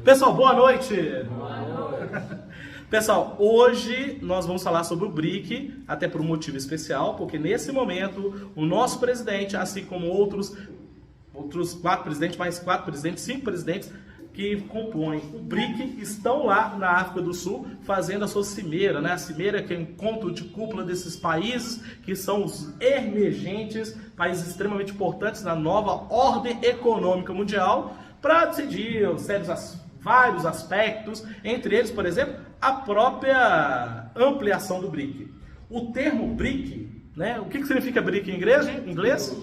Pessoal, boa noite! Boa noite. Pessoal, hoje nós vamos falar sobre o BRIC, até por um motivo especial, porque nesse momento o nosso presidente, assim como outros 4 presidentes, mais 4 presidentes, 5 presidentes que compõem o BRIC, estão lá na África do Sul fazendo a sua cimeira, né? A cimeira que é o encontro de cúpula desses países que são os emergentes, países extremamente importantes na nova ordem econômica mundial, para decidir vários aspectos, entre eles, por exemplo, a própria ampliação do BRIC. O termo BRIC, né? O que significa BRIC em inglês?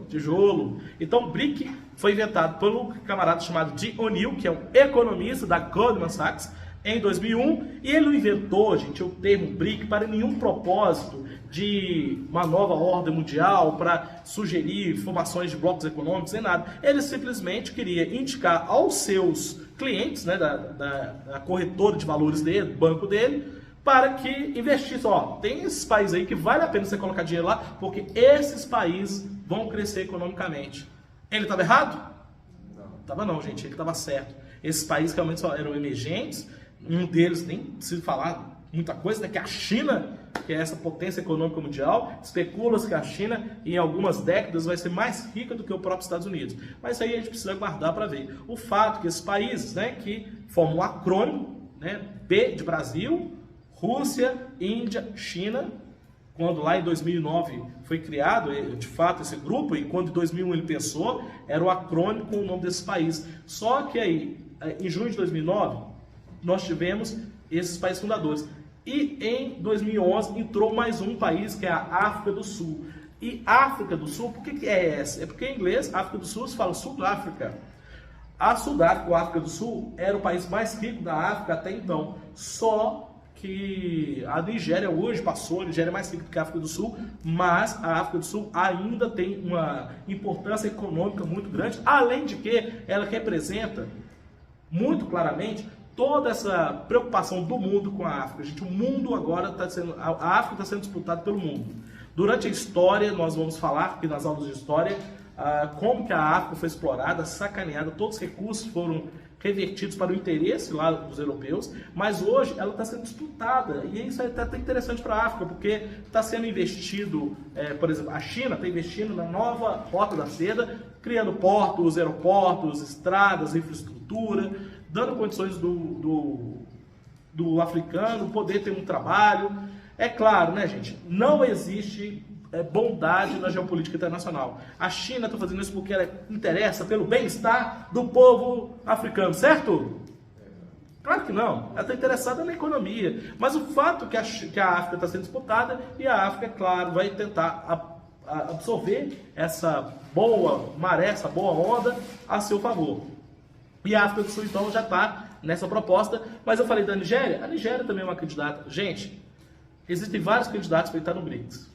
Tijolo. Então, BRIC foi inventado pelo camarada chamado Jim O'Neill, que é um economista da Goldman Sachs, em 2001, e ele não inventou, gente, o termo BRIC para nenhum propósito de uma nova ordem mundial, para sugerir formações de blocos econômicos, nem nada. Ele simplesmente queria indicar aos seus clientes, né, da corretora de valores dele, do banco dele, para que investisse. Ó, tem esses países aí que vale a pena você colocar dinheiro lá, porque esses países vão crescer economicamente. Ele estava errado? Não. Estava não, gente, ele estava certo. Esses países realmente só eram emergentes, um deles nem precisa falar muita coisa, né, que é a China, que é essa potência econômica mundial. Especula-se que a China, em algumas décadas, vai ser mais rica do que o próprio Estados Unidos. Mas isso aí a gente precisa guardar para ver. O fato que esses países, né, que formam um acrônimo, né, B de Brasil, Rússia, Índia, China, quando lá em 2009 foi criado, de fato, esse grupo, e quando em 2001 ele pensou, era o acrônimo com o nome desses países. Só que aí, em junho de 2009, nós tivemos esses países fundadores. E em 2011 entrou mais um país, que é a África do Sul. E África do Sul, por que é essa? É porque em inglês, África do Sul se fala Sudáfrica. A Sudáfrica, ou África do Sul, era o país mais rico da África até então. Só que a Nigéria hoje passou, a Nigéria é mais rica do que a África do Sul, mas a África do Sul ainda tem uma importância econômica muito grande, além de que ela representa muito claramente toda essa preocupação do mundo com a África. Gente, o mundo agora está sendo, a África está sendo disputada pelo mundo. Durante a história, nós vamos falar aqui nas aulas de história, como que a África foi explorada, sacaneada, todos os recursos foram revertidos para o interesse lá dos europeus, mas hoje ela está sendo disputada, e isso é até interessante para a África, porque está sendo investido, por exemplo, a China está investindo na nova Rota da Seda, criando portos, aeroportos, estradas, infraestrutura, dando condições do africano poder ter um trabalho. É claro, né, gente, não existe bondade na geopolítica internacional. A China está fazendo isso porque ela interessa pelo bem-estar do povo africano, certo? Claro que não. Ela está interessada na economia. Mas o fato que a África está sendo disputada, e a África, é claro, vai tentar absorver essa boa maré, essa boa onda a seu favor. E a África do Sul, então, já está nessa proposta. Mas eu falei da Nigéria. A Nigéria também é uma candidata. Gente, existem vários candidatos para estar no BRICS.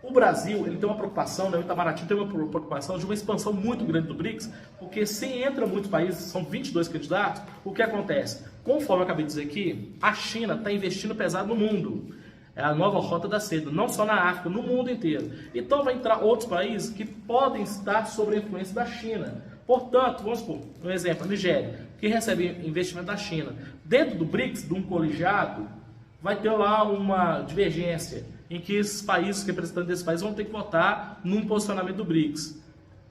O Brasil, ele tem uma preocupação, né? O Itamaraty tem uma preocupação de uma expansão muito grande do BRICS, porque se entra muitos países, são 22 candidatos, o que acontece? Conforme eu acabei de dizer aqui, a China está investindo pesado no mundo. É a nova Rota da Seda, não só na África, no mundo inteiro. Então vai entrar outros países que podem estar sob a influência da China. Portanto, vamos supor, um exemplo, a Nigéria, que recebe investimento da China. Dentro do BRICS, de um colegiado, vai ter lá uma divergência em que esses países, representantes desses países, vão ter que votar num posicionamento do BRICS.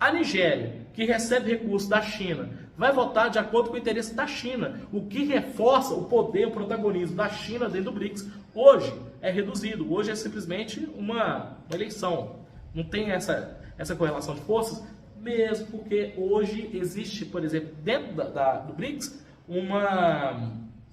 A Nigéria, que recebe recursos da China, vai votar de acordo com o interesse da China, o que reforça o poder, o protagonismo da China dentro do BRICS. Hoje é reduzido, hoje é simplesmente uma eleição. Não tem essa correlação de forças, mesmo porque hoje existe, por exemplo, dentro do BRICS,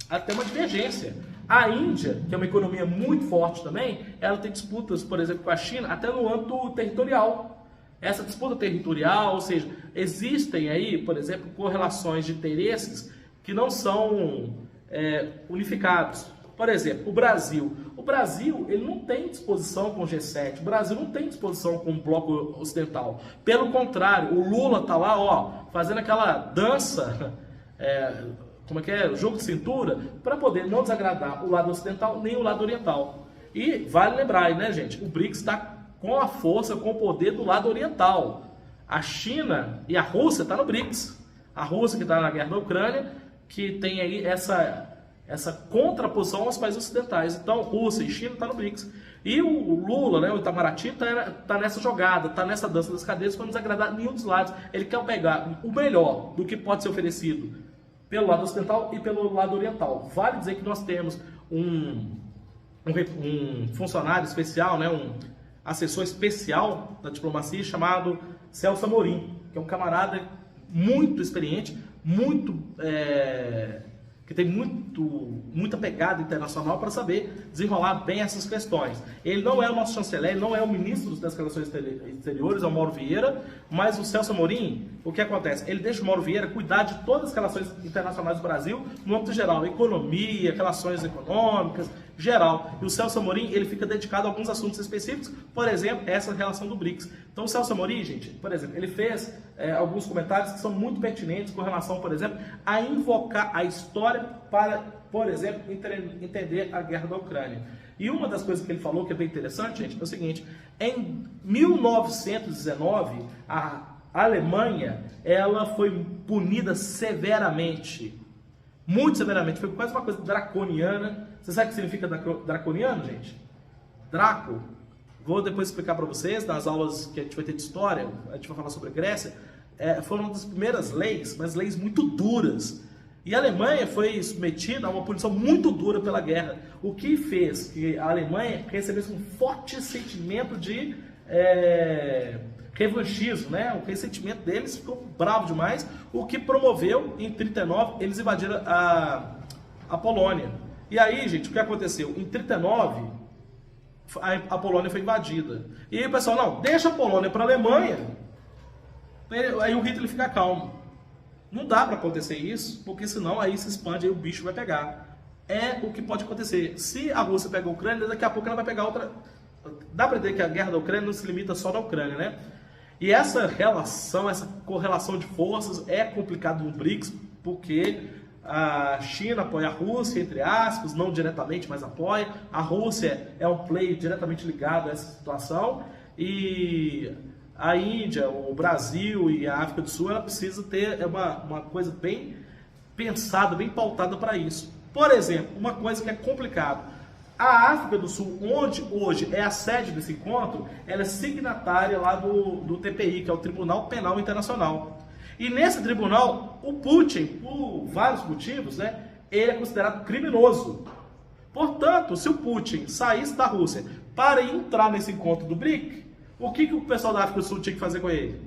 até uma divergência. A Índia, que é uma economia muito forte também, ela tem disputas, por exemplo, com a China, até no âmbito territorial. Essa disputa territorial, ou seja, existem aí, por exemplo, correlações de interesses que não são unificados. Por exemplo, o Brasil. O Brasil, ele não tem disposição com o G7. O Brasil não tem disposição com o bloco ocidental. Pelo contrário, o Lula está lá, ó, fazendo aquela dança, como é que é? O jogo de cintura, para poder não desagradar o lado ocidental nem o lado oriental. E vale lembrar aí, né, gente? O BRICS está com a força, com o poder do lado oriental. A China e a Rússia estão no BRICS. A Rússia, que está na guerra da Ucrânia, que tem aí essa contraposição aos países ocidentais. Então, Rússia e China estão no BRICS. E o Lula, né, o Itamaraty, tá nessa jogada, tá nessa dança das cadeiras para não desagradar nenhum dos lados. Ele quer pegar o melhor do que pode ser oferecido pelo lado ocidental e pelo lado oriental. Vale dizer que nós temos um funcionário especial, né, um assessor especial da diplomacia chamado Celso Amorim, que é um camarada muito experiente, que tem muita pegada internacional para saber desenrolar bem essas questões. Ele não é o nosso chanceler, ele não é o ministro das Relações Exteriores, é o Mauro Vieira, mas o Celso Amorim, o que acontece? Ele deixa o Mauro Vieira cuidar de todas as relações internacionais do Brasil, no âmbito geral, economia, relações econômicas, geral. E o Celso Amorim, ele fica dedicado a alguns assuntos específicos, por exemplo, essa relação do BRICS. Então o Celso Amorim, gente, por exemplo, ele fez alguns comentários que são muito pertinentes com relação, por exemplo, a invocar a história para, por exemplo, entender a guerra da Ucrânia. E uma das coisas que ele falou que é bem interessante, gente, é o seguinte: em 1919, a Alemanha, ela foi punida severamente, muito severamente, foi quase uma coisa draconiana. Você sabe o que significa draconiano, gente? Draco. Vou depois explicar para vocês, nas aulas que a gente vai ter de história, a gente vai falar sobre a Grécia. Foram uma das primeiras leis, mas leis muito duras. E a Alemanha foi submetida a uma punição muito dura pela guerra, o que fez que a Alemanha recebesse um forte sentimento de revanchismo, né? O ressentimento deles ficou bravo demais, o que promoveu, em 1939, eles invadiram a Polônia. E aí, gente, o que aconteceu? Em 1939, a Polônia foi invadida. E aí o pessoal, não, deixa a Polônia para a Alemanha, aí o Hitler fica calmo. Não dá para acontecer isso, porque senão aí se expande, aí o bicho vai pegar. É o que pode acontecer. Se a Rússia pega a Ucrânia, daqui a pouco ela vai pegar outra. Dá para entender que a guerra da Ucrânia não se limita só na Ucrânia, né? E essa relação, essa correlação de forças é complicado no BRICS, porque a China apoia a Rússia, entre aspas, não diretamente, mas apoia. A Rússia é um player diretamente ligado a essa situação. E a Índia, o Brasil e a África do Sul, ela precisa ter uma coisa bem pensada, bem pautada para isso. Por exemplo, uma coisa que é complicada. A África do Sul, onde hoje é a sede desse encontro, ela é signatária lá do TPI, que é o Tribunal Penal Internacional. E nesse tribunal, o Putin, por vários motivos, né, ele é considerado criminoso. Portanto, se o Putin saísse da Rússia para entrar nesse encontro do BRIC, o que o pessoal da África do Sul tinha que fazer com ele?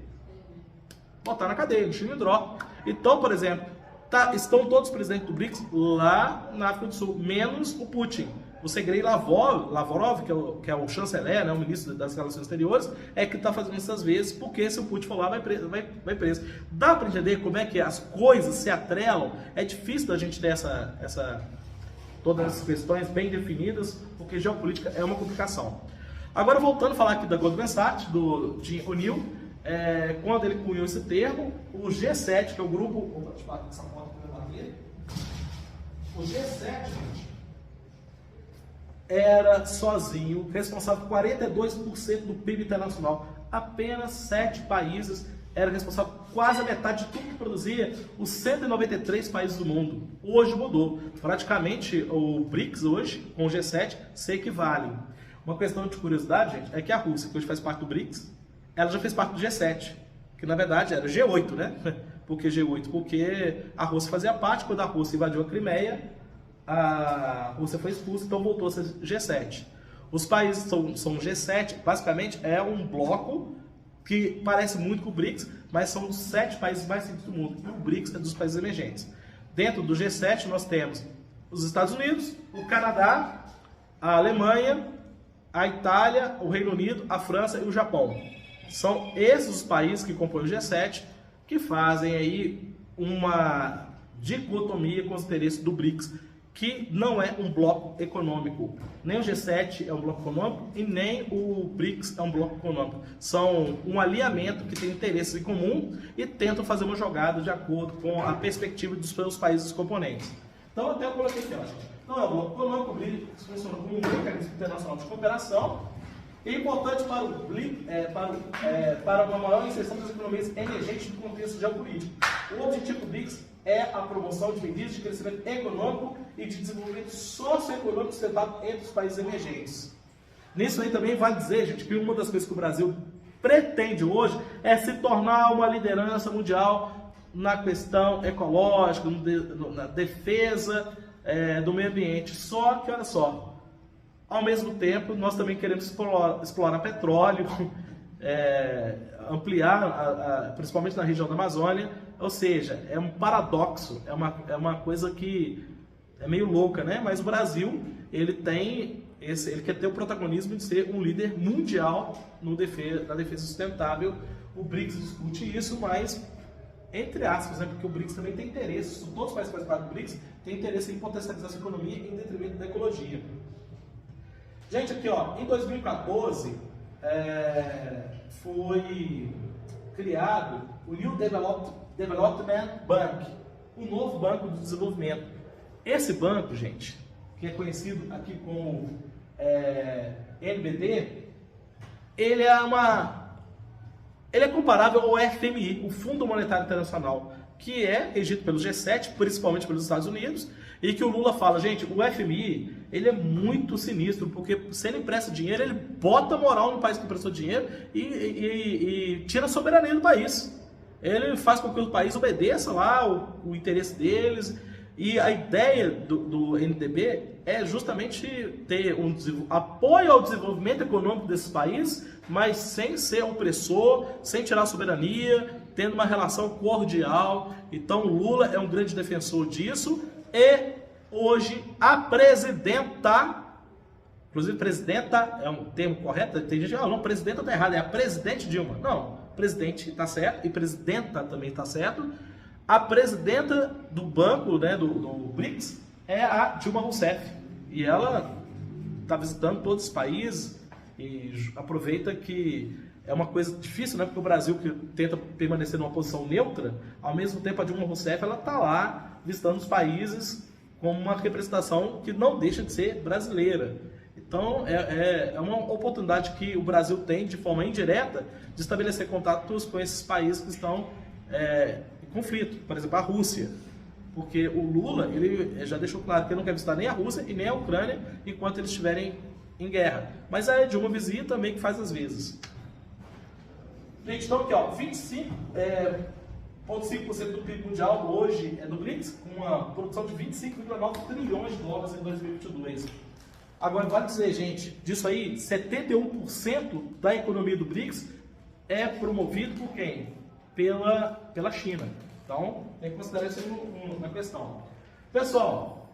Botar na cadeia, no Chilindró. Então, por exemplo, estão todos os presidentes do BRICS lá na África do Sul, menos o Putin. O Sergei Lavrov, que é o chanceler, né, o ministro das Relações Exteriores, é que está fazendo essas vezes, porque se o Putin for lá, vai preso. Dá para entender como é que as coisas se atrelam? É difícil da gente ter todas essas questões bem definidas, porque geopolítica é uma complicação. Agora, voltando a falar aqui da Goldman Sachs, do Jim O'Neill, quando ele cunhou esse termo, o G7, que é o grupo... Deixa eu falar essa foto aqui. O G7, gente, era sozinho responsável por 42% do PIB internacional. Apenas 7 países eram responsáveis por quase a metade de tudo que produzia os 193 países do mundo. Hoje mudou. Praticamente o BRICS hoje, com o G7, se equivalem. Uma questão de curiosidade, gente, é que a Rússia, que hoje faz parte do BRICS, ela já fez parte do G7, que na verdade era G8, né? Por que G8? Porque a Rússia fazia parte. Quando a Rússia invadiu a Crimeia, a Rússia foi expulsa, então voltou a ser G7. Os países são G7, basicamente é um bloco que parece muito com o BRICS, mas são os 7 países mais ricos do mundo. E o BRICS é dos países emergentes. Dentro do G7 nós temos os Estados Unidos, o Canadá, a Alemanha, a Itália, o Reino Unido, a França e o Japão. São esses os países que compõem o G7 que fazem aí uma dicotomia com os interesses do BRICS, que não é um bloco econômico. Nem o G7 é um bloco econômico e nem o BRICS é um bloco econômico. São um alinhamento que tem interesses em comum e tentam fazer uma jogada de acordo com a perspectiva dos seus países componentes. Então, até eu coloquei aqui, ó, não é um bloco econômico, o BRICS funciona como um mecanismo internacional de cooperação. É importante para o BRICS, para uma maior inserção das economias emergentes no contexto geopolítico. O objetivo do BRICS é a promoção de medidas de crescimento econômico e de desenvolvimento socioeconômico sustentado entre os países emergentes. Nisso aí também vale dizer, gente, que uma das coisas que o Brasil pretende hoje é se tornar uma liderança mundial na questão ecológica, na defesa do meio ambiente. Só que, olha só, ao mesmo tempo, nós também queremos explorar petróleo, ampliar, principalmente na região da Amazônia. Ou seja, é um paradoxo, é uma coisa que é meio louca, né? Mas o Brasil, ele quer ter o protagonismo de ser um líder mundial na defesa sustentável. O BRICS discute isso, mas entre aspas, né? Porque o BRICS também tem interesse, todos os países que fazem parte do BRICS têm interesse em potencializar essa economia em detrimento da ecologia. Gente, aqui ó, em 2014 foi criado o New Development Bank, o novo Banco do Desenvolvimento. Esse banco, gente, que é conhecido aqui como NBD, ele é comparável ao FMI, o Fundo Monetário Internacional, que é regido pelo G7, principalmente pelos Estados Unidos, e que o Lula fala, gente, o FMI, ele é muito sinistro, porque se ele empresta dinheiro, ele bota moral no país que emprestou dinheiro e tira a soberania do país. Ele faz com que o país obedeça lá o interesse deles. E a ideia do NDB é justamente ter um apoio ao desenvolvimento econômico desses países, mas sem ser opressor, sem tirar a soberania, tendo uma relação cordial. Então o Lula é um grande defensor disso. E hoje a presidenta, inclusive presidenta é um termo correto, tem gente que não, presidenta está errado, é a presidente Dilma. Não, presidente está certo e presidenta também está certo. A presidenta do banco, né, do BRICS, é a Dilma Rousseff. E ela está visitando todos os países e aproveita que é uma coisa difícil, né, porque o Brasil que tenta permanecer numa posição neutra, ao mesmo tempo a Dilma Rousseff está lá visitando os países como uma representação que não deixa de ser brasileira. Então é uma oportunidade que o Brasil tem de forma indireta de estabelecer contatos com esses países que estão em conflito, por exemplo, a Rússia, porque o Lula ele já deixou claro que ele não quer visitar nem a Rússia e nem a Ucrânia enquanto eles estiverem em guerra. Mas a Dilma visita também que faz às vezes. Gente, então aqui ó, 25,5% do PIB mundial hoje é do BRICS, com uma produção de 25,9 trilhões de dólares em 2022. Agora, vale dizer, gente, disso aí, 71% da economia do BRICS é promovido por quem? Pela China. Então, tem que considerar isso uma questão. Pessoal,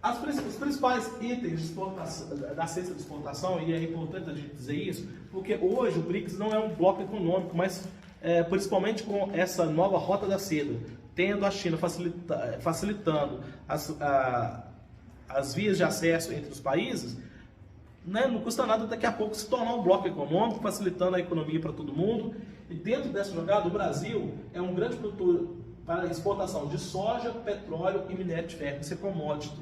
os principais itens de exportação, da cesta de exportação, e é importante a gente dizer isso, porque hoje o BRICS não é um bloco econômico, mas principalmente com essa nova rota da seda, tendo a China facilitando as vias de acesso entre os países, né, não custa nada daqui a pouco se tornar um bloco econômico, facilitando a economia para todo mundo. E dentro dessa jogada, o Brasil é um grande produtor para exportação de soja, petróleo e minério de ferro, isso é commodity.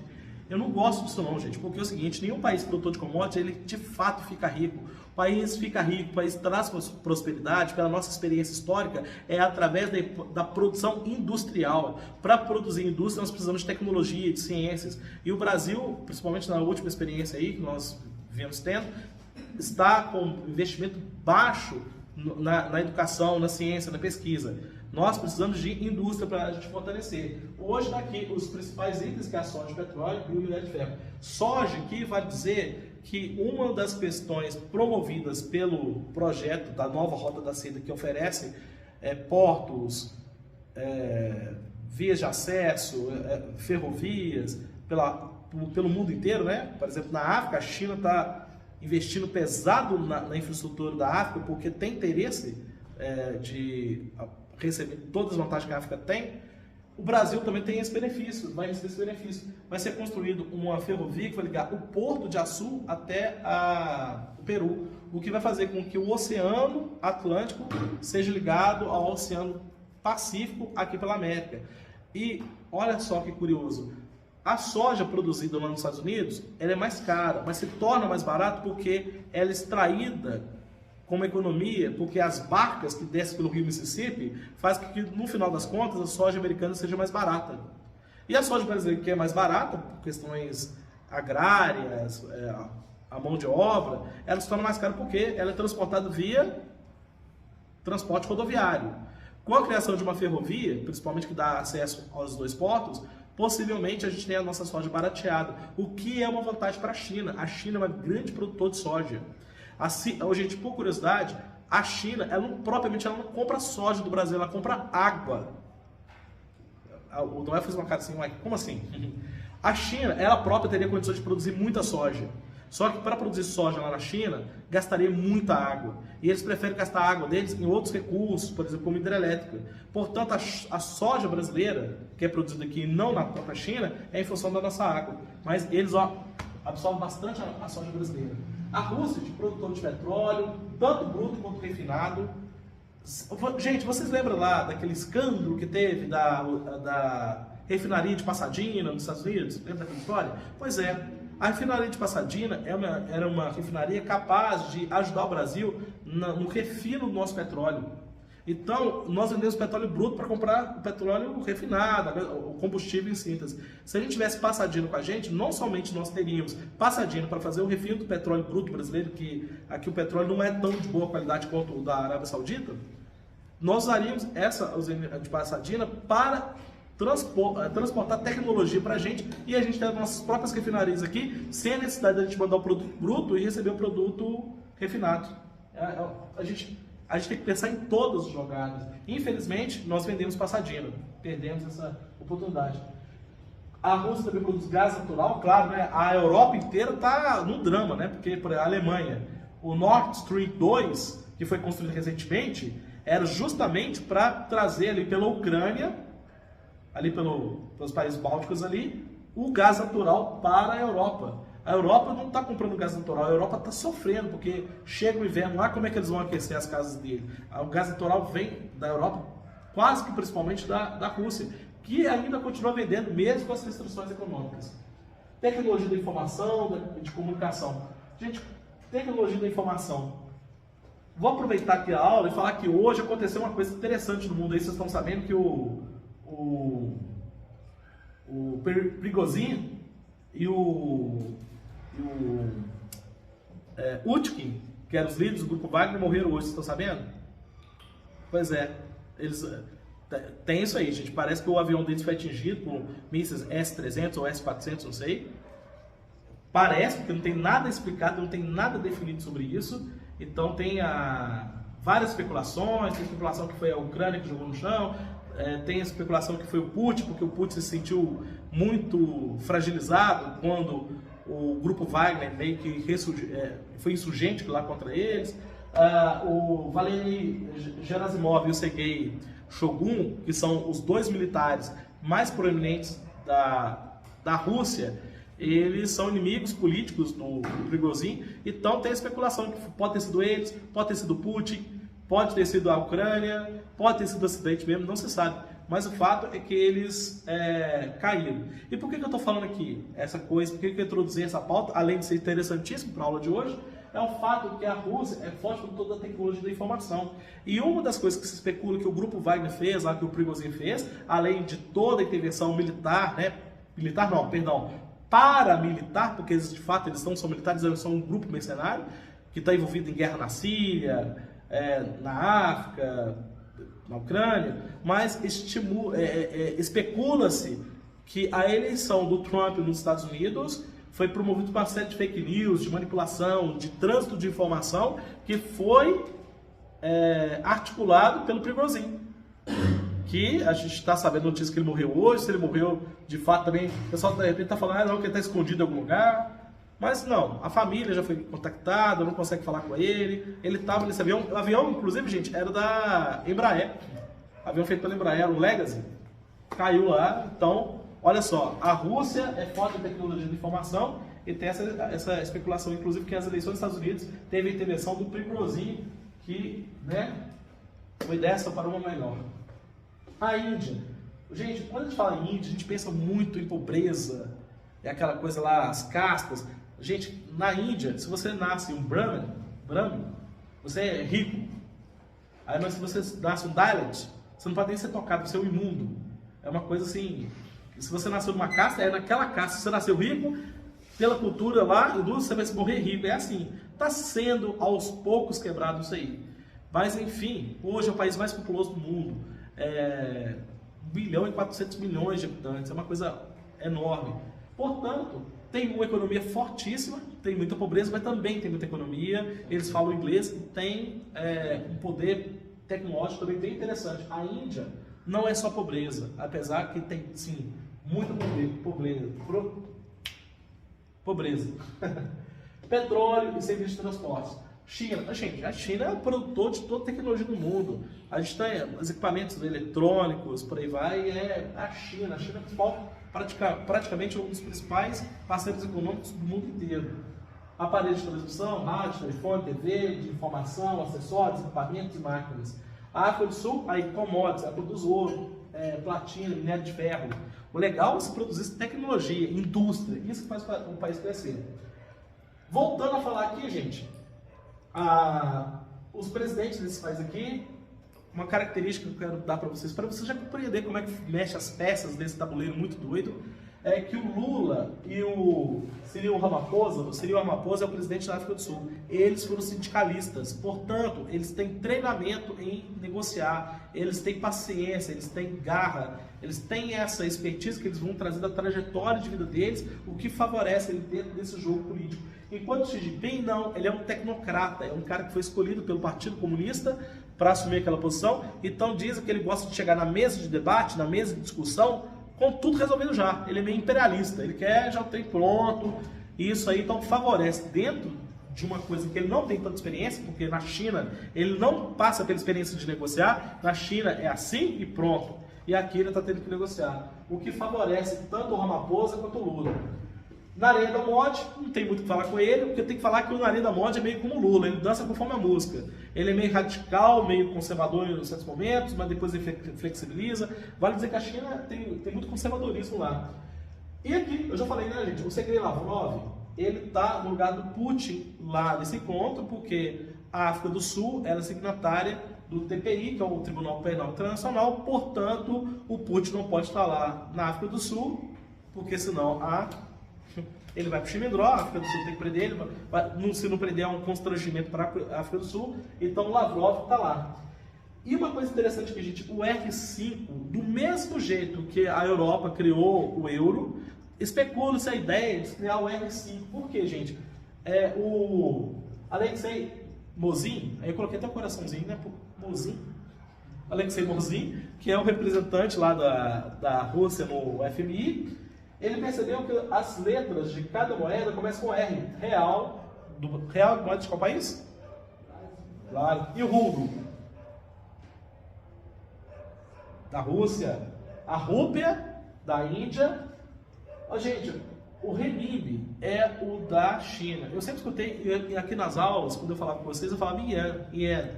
Eu não gosto disso não, gente, porque é o seguinte, nenhum país produtor de commodity, ele de fato fica rico. O país fica rico, o país traz prosperidade, pela nossa experiência histórica, é através da produção industrial. Para produzir indústria, nós precisamos de tecnologia, de ciências. E o Brasil, principalmente na última experiência aí, que nós viemos tendo, está com investimento baixo na educação, na ciência, na pesquisa. Nós precisamos de indústria para a gente fortalecer. Hoje está aqui os principais itens, que é a soja, o petróleo e o minério de ferro. Soja aqui vale dizer que uma das questões promovidas pelo projeto da nova Rota da Seda, que oferece portos, vias de acesso, ferrovias, pelo mundo inteiro, né? Por exemplo, na África, a China está investindo pesado na infraestrutura da África, porque tem interesse de receber todas as vantagens que a África tem. O Brasil também tem esse benefício, vai receber esse benefício. Vai ser construído uma ferrovia que vai ligar o Porto de Açu até o Peru, o que vai fazer com que o Oceano Atlântico seja ligado ao Oceano Pacífico aqui pela América. E olha só que curioso, a soja produzida lá nos Estados Unidos, ela é mais cara, mas se torna mais barato porque ela é extraída como economia, porque as barcas que descem pelo rio Mississippi faz com que, no final das contas, a soja americana seja mais barata. E a soja brasileira, que é mais barata, por questões agrárias, a mão de obra, ela se torna mais cara porque ela é transportada via transporte rodoviário. Com a criação de uma ferrovia, principalmente que dá acesso aos dois portos, possivelmente a gente tem a nossa soja barateada, o que é uma vantagem para a China. A China é uma grande produtora de soja. Assim, gente, por curiosidade, a China, ela não compra soja do Brasil, ela compra água. O Noé fez uma cara assim, como assim? A China, ela própria teria condições de produzir muita soja. Só que para produzir soja lá na China, gastaria muita água. E eles preferem gastar a água deles em outros recursos, por exemplo, como hidrelétrica. Portanto, a soja brasileira, que é produzida aqui não na própria China, é em função da nossa água. Mas eles absorvem bastante a soja brasileira. A Rússia, de produtor de petróleo, tanto bruto quanto refinado. Gente, vocês lembram lá daquele escândalo que teve da refinaria de Pasadena, nos Estados Unidos? Lembra daquela história? Pois é. A refinaria de Pasadena era uma refinaria capaz de ajudar o Brasil no refino do nosso petróleo. Então, nós vendemos petróleo bruto para comprar o petróleo refinado, o combustível em síntese. Se a gente tivesse Pasadena com a gente, não somente nós teríamos Pasadena para fazer o refino do petróleo bruto brasileiro, que aqui o petróleo não é tão de boa qualidade quanto o da Arábia Saudita, nós usaríamos essa usina de Pasadena para transportar tecnologia para a gente e a gente ter as nossas próprias refinarias aqui, sem a necessidade de a gente mandar o produto bruto e receber o produto refinado. A gente tem que pensar em todas as jogadas. Infelizmente, nós vendemos Pasadena, perdemos essa oportunidade. A Rússia também produz gás natural, claro, né? A Europa inteira está num drama, né? Porque por a Alemanha, o Nord Stream 2, que foi construído recentemente, era justamente para trazer ali pela Ucrânia, ali pelos países bálticos ali, o gás natural para a Europa. A Europa não está comprando gás natural, a Europa está sofrendo, porque chega o inverno lá, como é que eles vão aquecer as casas dele? O gás natural vem da Europa, quase que principalmente da Rússia, que ainda continua vendendo, mesmo com as restrições econômicas. Tecnologia da informação, de comunicação. Gente, tecnologia da informação. Vou aproveitar aqui a aula e falar que hoje aconteceu uma coisa interessante no mundo aí. Vocês estão sabendo que o Prigozhin e o Utkin, que eram os líderes do grupo Wagner, morreram hoje, vocês estão sabendo? Pois é, eles tem isso aí, gente. Parece que o avião deles foi atingido por mísseis S-300 ou S-400, não sei. Parece, porque não tem nada explicado, não tem nada definido sobre isso. Então tem várias especulações, tem especulação que foi a Ucrânia que jogou no chão, tem a especulação que foi o Putin, porque o Putin se sentiu muito fragilizado quando o grupo Wagner meio que foi insurgente lá contra eles. O Valery Gerasimov e o Sergei Shogun, que são os dois militares mais proeminentes da Rússia, eles são inimigos políticos do Prigozhin. Então tem a especulação que pode ter sido eles, pode ter sido Putin, pode ter sido a Ucrânia, pode ter sido o Ocidente mesmo, não se sabe. Mas o fato é que eles caíram. E por que eu estou falando aqui essa coisa? Por que eu introduzi essa pauta? Além de ser interessantíssimo para a aula de hoje, é o fato que a Rússia é forte por toda a tecnologia da informação. E uma das coisas que se especula que o grupo Wagner fez, lá que o Prigozhin fez, além de toda a intervenção militar, paramilitar, porque eles, de fato eles não são militares, eles são um grupo mercenário que está envolvido em guerra na Síria, na África, na Ucrânia, mas especula-se que a eleição do Trump nos Estados Unidos foi promovida por uma série de fake news, de manipulação, de trânsito de informação, que foi articulado pelo Prigozhin. Que a gente está sabendo notícia que ele morreu hoje, se ele morreu de fato também, o pessoal de repente está falando não, que ele está escondido em algum lugar, mas não, a família já foi contactada, não consegue falar com ele estava nesse avião, o avião inclusive, gente, era da Embraer, avião feito pela Embraer, o Legacy, caiu lá. Então, olha só, a Rússia é forte em tecnologia de informação e tem essa especulação, inclusive, que as eleições dos Estados Unidos teve a intervenção do Prigozhin, que foi dessa para uma melhor. A Índia. Gente, quando a gente fala em Índia, a gente pensa muito em pobreza, é aquela coisa lá, as castas. Gente, na Índia, se você nasce um Brahmin, você é rico. Aí, mas se você nasce um Dalit, você não pode nem ser tocado, você é um imundo. É uma coisa assim, se você nasceu numa casta, é naquela casta. Se você nasceu rico, pela cultura lá, você vai morrer rico. É assim, está sendo aos poucos quebrado isso aí. Mas enfim, hoje é o país mais populoso do mundo. 1 bilhão e 400 milhões de habitantes, é uma coisa enorme. Portanto, tem uma economia fortíssima, tem muita pobreza, mas também tem muita economia. Eles falam inglês e tem um poder tecnológico também bem interessante. A Índia não é só pobreza, apesar que tem, sim, muita pobreza. Petróleo e serviços de transporte. China, gente, a China é o produtor de toda a tecnologia do mundo. A gente tem os equipamentos eletrônicos, por aí vai, a China. A China é praticamente um dos principais parceiros econômicos do mundo inteiro. Aparelhos de transmissão, rádio, telefone, TV, de informação, acessórios, equipamentos e máquinas. A África do Sul, aí commodities, ela produz ouro, platina, minério de ferro. O legal é se produzir tecnologia, indústria, isso que faz o país crescer. Voltando a falar aqui, gente, os presidentes desse país aqui, uma característica que eu quero dar para vocês já compreender como é que mexe as peças desse tabuleiro muito doido, é que o Lula e o Cyril Ramaphosa é o presidente da África do Sul. Eles foram sindicalistas, portanto, eles têm treinamento em negociar, eles têm paciência, eles têm garra, eles têm essa expertise que eles vão trazer da trajetória de vida deles, o que favorece ele dentro desse jogo político. Enquanto Xi Jinping, não, ele é um tecnocrata, é um cara que foi escolhido pelo Partido Comunista para assumir aquela posição, então dizem que ele gosta de chegar na mesa de debate, na mesa de discussão, com tudo resolvido já. Ele é meio imperialista, ele quer já tem pronto, isso aí então favorece dentro de uma coisa que ele não tem tanta experiência, porque na China ele não passa pela experiência de negociar, na China é assim e pronto, e aqui ele está tendo que negociar, o que favorece tanto o Ramaphosa quanto o Lula. Narendra Modi, não tem muito o que falar com ele, porque tem que falar que o Narendra Modi é meio como o Lula, ele dança conforme a música. Ele é meio radical, meio conservador em certos momentos, mas depois ele flexibiliza. Vale dizer que a China tem muito conservadorismo lá. E aqui, eu já falei, né, gente, o Sergei Lavrov, ele está no lugar do Putin lá nesse encontro, porque a África do Sul era signatária do TPI, que é o Tribunal Penal Internacional, portanto, o Putin não pode estar lá na África do Sul, porque senão ele vai para o Chimendró, a África do Sul tem que prender ele, se não prender é um constrangimento para a África do Sul, então o Lavrov está lá. E uma coisa interessante que, gente, o R5, do mesmo jeito que a Europa criou o euro, especula-se a ideia de criar o R5. Por quê, gente? O Alexei Mozin, aí eu coloquei até um coraçãozinho, né? Mozin. Alexei Mozin, que é o representante lá da Rússia no FMI, ele percebeu que as letras de cada moeda começam com R. Real, moeda de qual país? Claro. E o rublo? Da Rússia. A rúpia, da Índia. Gente, o renminbi é o da China. Eu sempre escutei aqui nas aulas, quando eu falava com vocês, eu falava ien.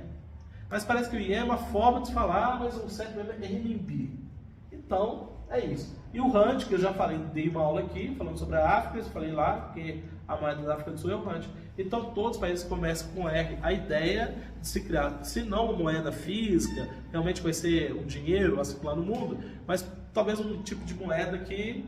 Mas parece que o ien é uma forma de falar, mas o certo mesmo é renminbi. Então, é isso. E o rand, que eu já falei, dei uma aula aqui, falando sobre a África, eu falei lá, que a moeda da África do Sul é o rand. Então, todos os países começam com R. A ideia de se criar, se não uma moeda física, realmente vai ser um dinheiro a circular no mundo, mas talvez um tipo de moeda que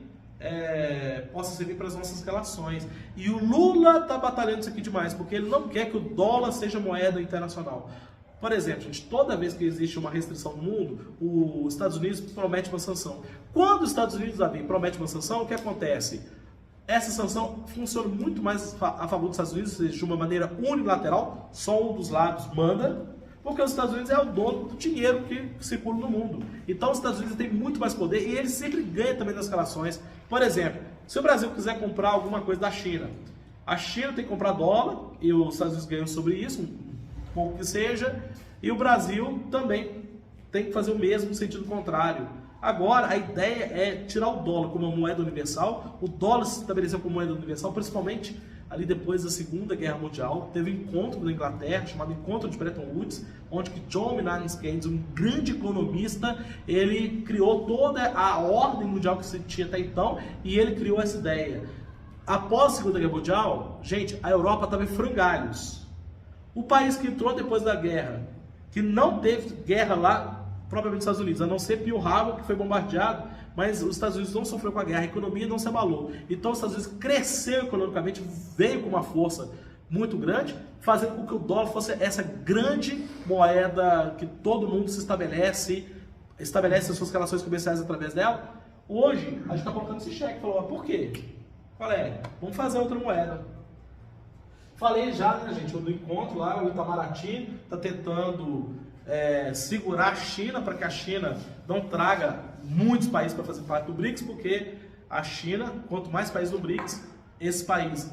possa servir para as nossas relações. E o Lula está batalhando isso aqui demais, porque ele não quer que o dólar seja moeda internacional. Por exemplo, gente, toda vez que existe uma restrição no mundo, os Estados Unidos promete uma sanção. Quando os Estados Unidos promete uma sanção, o que acontece? Essa sanção funciona muito mais a favor dos Estados Unidos, ou seja, de uma maneira unilateral, só um dos lados manda, porque os Estados Unidos é o dono do dinheiro que circula no mundo. Então os Estados Unidos têm muito mais poder e eles sempre ganham também nas relações. Por exemplo, se o Brasil quiser comprar alguma coisa da China, a China tem que comprar dólar e os Estados Unidos ganham sobre isso, pouco que seja, e o Brasil também tem que fazer o mesmo no sentido contrário. Agora, a ideia é tirar o dólar como uma moeda universal. O dólar se estabeleceu como moeda universal, principalmente ali depois da Segunda Guerra Mundial. Teve um encontro na Inglaterra, chamado Encontro de Bretton Woods, onde que John Maynard Keynes, um grande economista, ele criou toda a ordem mundial que se tinha até então, e ele criou essa ideia. Após a Segunda Guerra Mundial, gente, a Europa estava em frangalhos. O país que entrou depois da guerra, que não teve guerra lá, propriamente nos Estados Unidos, a não ser Pearl Harbor, que foi bombardeado, mas os Estados Unidos não sofreu com a guerra, a economia não se abalou. Então os Estados Unidos cresceu economicamente, veio com uma força muito grande, fazendo com que o dólar fosse essa grande moeda que todo mundo se estabelece as suas relações comerciais através dela. Hoje, a gente está colocando esse cheque. Falou, por quê? Qual é? Vamos fazer outra moeda. Falei já, né, gente, do encontro lá, o Itamaraty está tentando segurar a China para que a China não traga muitos países para fazer parte do BRICS, porque a China, quanto mais países do BRICS, esse país,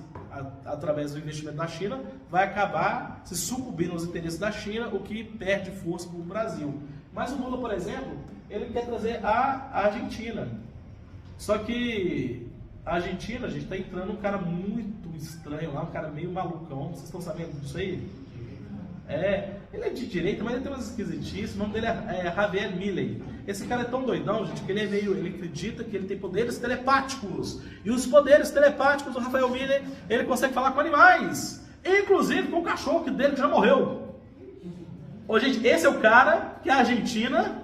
através do investimento da China, vai acabar se sucumbindo aos interesses da China, o que perde força para o Brasil. Mas o Lula, por exemplo, ele quer trazer a Argentina. Só que a Argentina, a gente está entrando um cara muito estranho lá, um cara meio malucão. Vocês estão sabendo disso aí? Ele é de direita, mas ele tem umas esquisitices. O nome dele é Javier Milei. Esse cara é tão doidão, gente, que ele acredita que ele tem poderes telepáticos. E os poderes telepáticos do Rafael Milei, ele consegue falar com animais. Inclusive com o cachorro dele que já morreu. Ô, gente, esse é o cara que a Argentina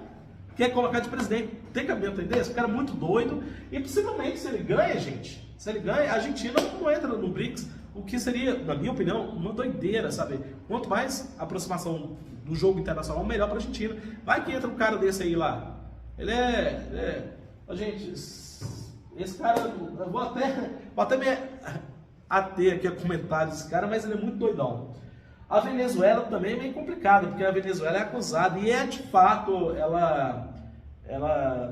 quer colocar de presidente. Tem cabimento entender? Esse cara é muito doido. E possivelmente, se ele ganha, gente, a Argentina não entra no BRICS. O que seria, na minha opinião, uma doideira, sabe? Quanto mais aproximação do jogo internacional, melhor para a Argentina. Vai que entra um cara desse aí lá. Ele gente, esse cara, eu vou até me ater aqui a comentários desse cara, mas ele é muito doidão. A Venezuela também é meio complicada, porque a Venezuela é acusada e de fato ela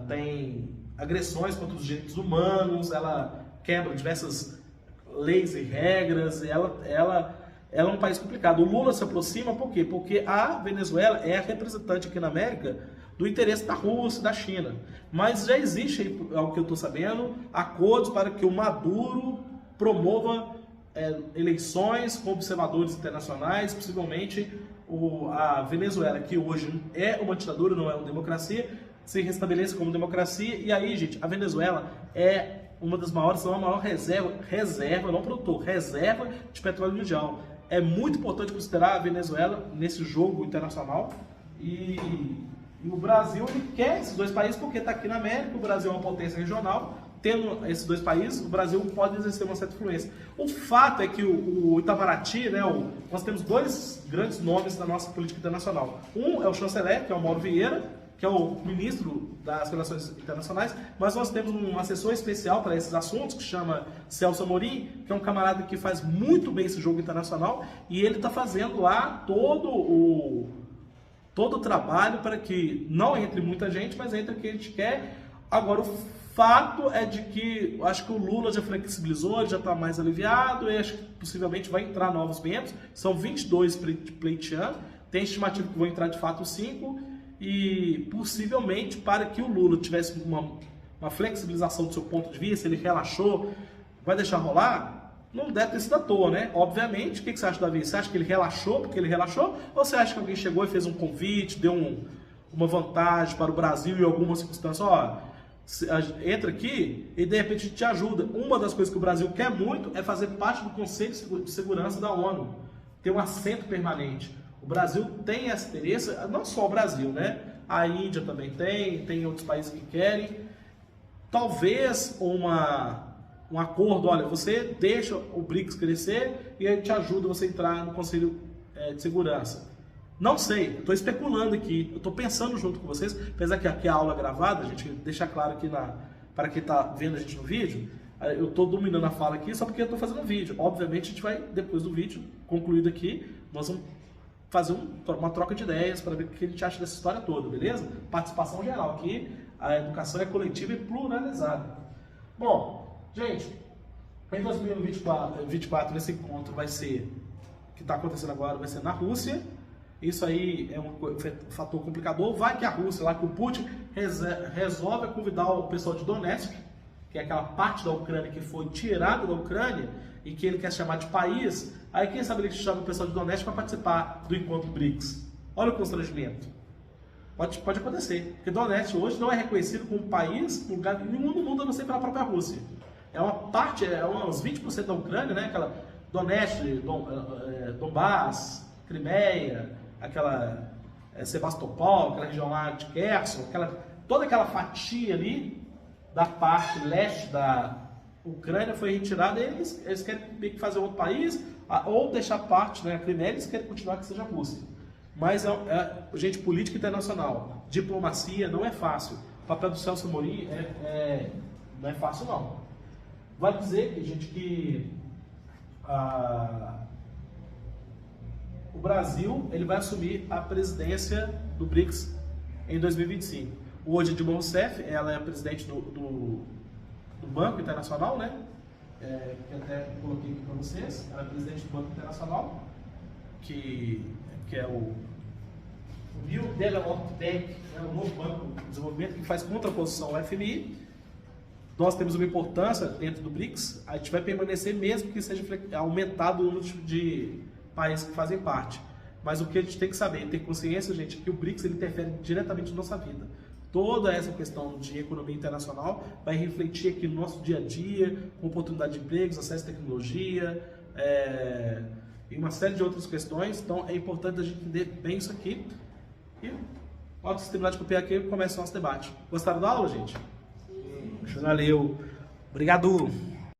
tem agressões contra os direitos humanos, ela quebra diversas leis e regras, e ela é um país complicado. O Lula se aproxima por quê? Porque a Venezuela é a representante aqui na América do interesse da Rússia e da China. Mas já existe, ao que eu estou sabendo, acordos para que o Maduro promova eleições com observadores internacionais, possivelmente a Venezuela, que hoje é uma ditadura, não é uma democracia, se restabeleça como democracia. E aí, gente, a Venezuela é uma das maiores, não a maior reserva, não produtor, reserva de petróleo mundial. É muito importante considerar a Venezuela nesse jogo internacional. E o Brasil, ele quer esses dois países porque está aqui na América, o Brasil é uma potência regional. Tendo esses dois países, o Brasil pode exercer uma certa influência. O fato é que o Itamaraty, né, nós temos dois grandes nomes da nossa política internacional. Um é o chanceler, que é o Mauro Vieira, que é o ministro das Relações Internacionais, mas nós temos um assessor especial para esses assuntos, que chama Celso Amorim, que é um camarada que faz muito bem esse jogo internacional, e ele está fazendo lá todo o trabalho para que não entre muita gente, mas entre o que a gente quer. Agora, o fato é de que acho que o Lula já flexibilizou, já está mais aliviado, e acho que possivelmente vai entrar novos membros. São 22 pleiteando, tem estimativa que vão entrar de fato 5, e possivelmente para que o Lula tivesse uma flexibilização do seu ponto de vista, ele relaxou, vai deixar rolar? Não deve ter sido à toa, né? Obviamente. O que você acha, Davi? Você acha que ele relaxou porque ele relaxou? Ou você acha que alguém chegou e fez um convite, deu uma vantagem para o Brasil em alguma circunstância? Entra aqui e de repente a gente te ajuda. Uma das coisas que o Brasil quer muito é fazer parte do Conselho de Segurança da ONU, ter um assento permanente. O Brasil tem esse interesse, não só o Brasil, né? A Índia também tem outros países que querem. Talvez um acordo, olha, você deixa o BRICS crescer e a gente ajuda você a entrar no Conselho de Segurança. Não sei, eu estou especulando aqui, eu estou pensando junto com vocês, apesar que aqui a aula é gravada, a gente deixa claro aqui para quem está vendo a gente no vídeo, eu estou dominando a fala aqui só porque eu estou fazendo um vídeo. Obviamente a gente vai, depois do vídeo concluído aqui, nós vamos fazer uma troca de ideias para ver o que a gente acha dessa história toda, beleza? Participação geral aqui, a educação é coletiva e pluralizada. Bom, gente, em 2024 esse encontro vai ser, que está acontecendo agora, vai ser na Rússia. Isso aí é um fator complicador. Vai que a Rússia, lá que o Putin resolve convidar o pessoal de Donetsk, que é aquela parte da Ucrânia que foi tirada da Ucrânia e que ele quer chamar de país. Aí quem sabe ele chama o pessoal de Donetsk para participar do encontro BRICS. Olha o constrangimento. Pode acontecer, porque Donetsk hoje não é reconhecido como país, lugar nenhum no mundo, a não ser pela própria Rússia. É uma parte, uns 20% da Ucrânia, né? Aquela Donetsk, Donbass, Crimeia, aquela Sebastopol, aquela região lá de Kherson, toda aquela fatia ali da parte leste da Ucrânia foi retirada, e eles querem meio que fazer outro país, ou deixar parte, né, a Crimeia, eles querem continuar que seja Rússia. Mas, gente, política internacional, diplomacia, não é fácil. O papel do Celso Amorim não é fácil, não. Vale dizer, gente, que o Brasil ele vai assumir a presidência do BRICS em 2025. Hoje, Dilma Rousseff, ela é a presidente do Banco Internacional, né? Que até coloquei aqui para vocês. Ela é presidente do Banco Internacional, que é o New Development Bank, o novo banco de desenvolvimento que faz contraposição ao FMI. Nós temos uma importância dentro do BRICS, a gente vai permanecer mesmo que seja aumentado o número de países que fazem parte. Mas o que a gente tem que saber, ter consciência, gente, é que o BRICS ele interfere diretamente na nossa vida. Toda essa questão de economia internacional vai refletir aqui no nosso dia a dia, com oportunidade de empregos, acesso à tecnologia, e uma série de outras questões. Então é importante a gente entender bem isso aqui. E, ao terminar de copiar aqui, começa o nosso debate. Gostaram da aula, gente? Valeu. Obrigado.